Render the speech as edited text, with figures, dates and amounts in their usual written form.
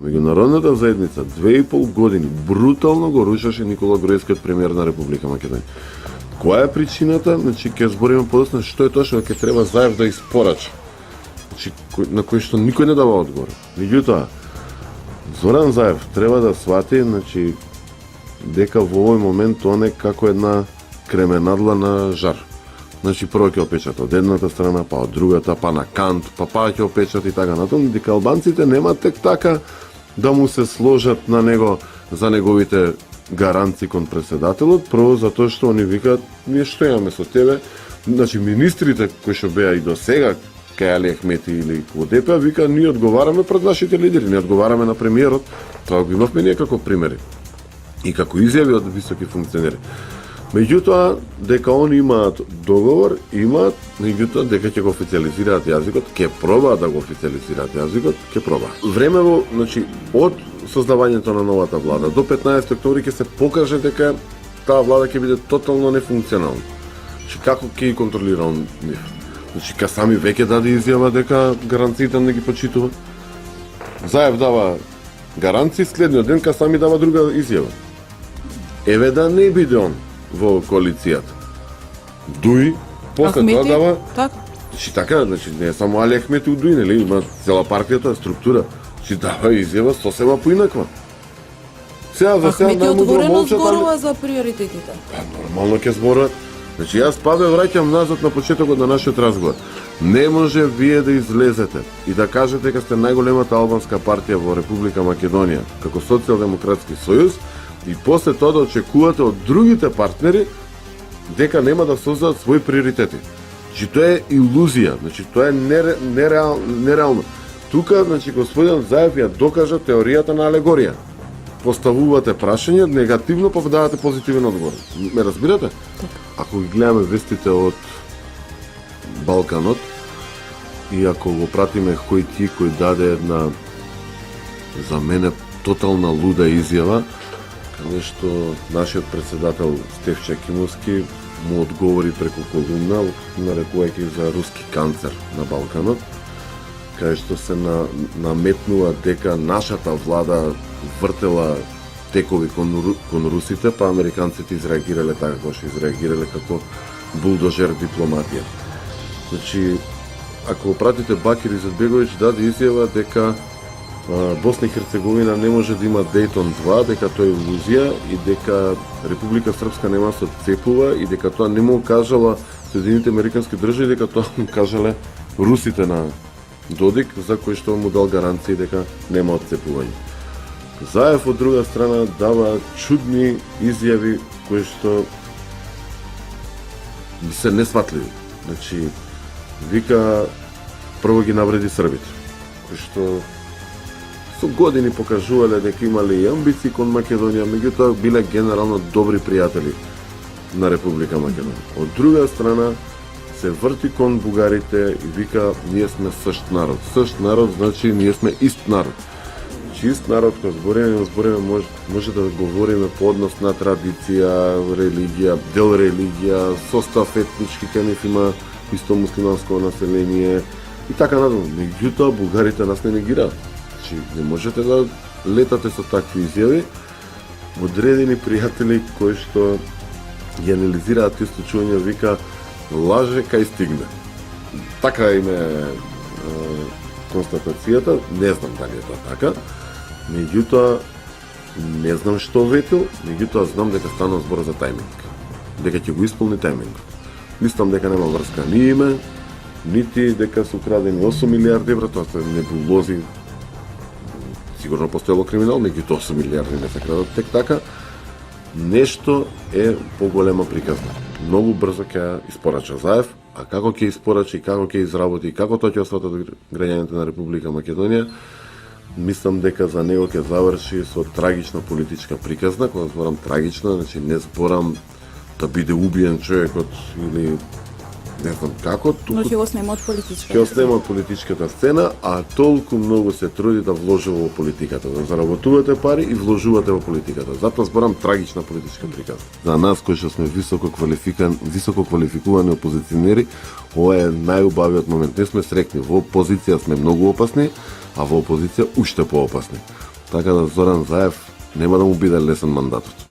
Меѓународната заедница 2,5 години брутално го рушеше Никола Груевски, премиер на Република Македонија. Која е причината? Значи ќе збориме подоцна што е точно ќе треба Заев да испорача. Значи на кој што никој не дава одговор. Меѓутоа Зоран Заев треба да свати, значи дека во овој момент он е како една кременадла на жар. Значи прво ќе опечата од едната страна, па од другата, па на кант, па ќе опечат и така натаму, дека албанците нема тек така да му се сложат на него за неговите гаранции кон председателот, прво затоа што они викаат ние што имаме со тебе, значи министрите кои што беа и до сега кај Али Ахмети или ОДП вика ние одговараме пред нашите лидери, не одговараме на премиерот, тоа го имавме ние како примери и како изјави од високи функционери. Меѓутоа, дека они имаат договор, меѓутоа дека ќе го официализираат јазикот, ќе пробаат да го официализираат јазикот, ќе пробаат. Времево, значи, од создавањето на новата влада до 15 октомври ќе се покаже дека таа влада ќе биде тотално нефункционална. Значи, како ќе ги контролира он нив? Значи, ка сами веќе даде изјава дека гаранциите не ги почитува. Заев дава гаранции, следниот ден ка сами дава друга изјава. Еве да не биде он во коалицијата. Дуи, после тоа дава... Така. Значи така, значи не е само Али Ахмети у Дуи, нели, има цела партијата, структура. Значи дава изјава сосема поинаква. Сега за сега Ахмети најмудро отворено молчат, зборува за приоритетите. Нормално ќе зборат. Значи јас ве враќам назад на почетокот на нашиот разговор. Не може вие да излезете и да кажете дека сте најголемата албанска партија во Република Македонија, како Социјалдемократски сојуз, и после тоа да очекувате од другите партнери дека нема да создадат своји приоритети. Значи тоа е илузија, значи тоа е нереално. Тука, значи, господин Заев ја докажа теоријата на алегорија. Поставувате прашање негативно, па давате позитивен одговор. Ме разбирате? Ако ги гледаме вестите од Балканот и ако го пратиме кој даде една за мене тотална луда изјава, каде што нашиот председател Стефче Кимовски му одговори преку колумна, нарекувајќи за руски канцер на Балканот, каде што се наметнува дека нашата влада вртела текови кон русите, па американците изреагирале така како што изреагирале како булдожер дипломатија. Значи, ако пратите Бакир Изетбеговиќ даде изјава дека Босна и Херцеговина не може да има Дејтон 2, дека тоа е илузија и дека Република Српска нема се отцепува и дека тоа не му кажала Соединените Американски држави, дека тоа му кажале русите на Додик, за кој што му дал гаранции дека нема отцепување. Заев од друга страна дава чудни изјави кои што се несватливи. Значи, вика прво ги навреди србите, кои што со години покажувале дека имале и амбиции кон Македонија, меѓутоа биле генерално добри пријатели на Република Македонија. Од друга страна се врти кон бугарите и вика ние сме същ народ. Същ народ значи ние сме ист народ. Ист народ, кога збориме, може да говориме по однос на традиција, религија, дел религија, состав етнички, кај нив има исто муслиманско население и така надолу. Меѓутоа бугарите нас не негираат. Значи не можете да летате со такви изјави. Одредени пријатели кои што ги анализираат исто чување вика лаже кај стигне. Така им е констатацијата, не знам дали е тоа така. Меѓутоа, не знам што ветил, меѓутоа знам дека станува збор за тајминг. Дека ќе го исполни тајминг. Мислам дека нема врска ни име, нити дека се украдени 8 милиарди евра, тоа се небулози. Сигурно постоело криминал, меѓутоа 8 милиарди не се крадат тек така. Нешто е поголема приказна. Многу брзо ќе испорача Заев, а како ќе испорачи, како ќе изработи и како тоа ќе осватат граѓаните на Република Македонија, мислам дека за него ќе заврши со трагична политичка приказна. Кога зборам трагична, значи не зборам да биде убиен човекот или не знам како, но ќе го снема од политичката. Ќе го снема од политичката сцена, а толку многу се труди да вложува во политиката, да заработувате пари и вложувате во политиката. Затоа зборам трагична политичка приказна. За нас кои што сме високо квалификувани опозиционери, ова е најубавиот момент. Не сме срекни, во опозиција сме многу опасни, а во опозиција уште поопасни. така да Зоран Заев нема да му биде лесен мандатот.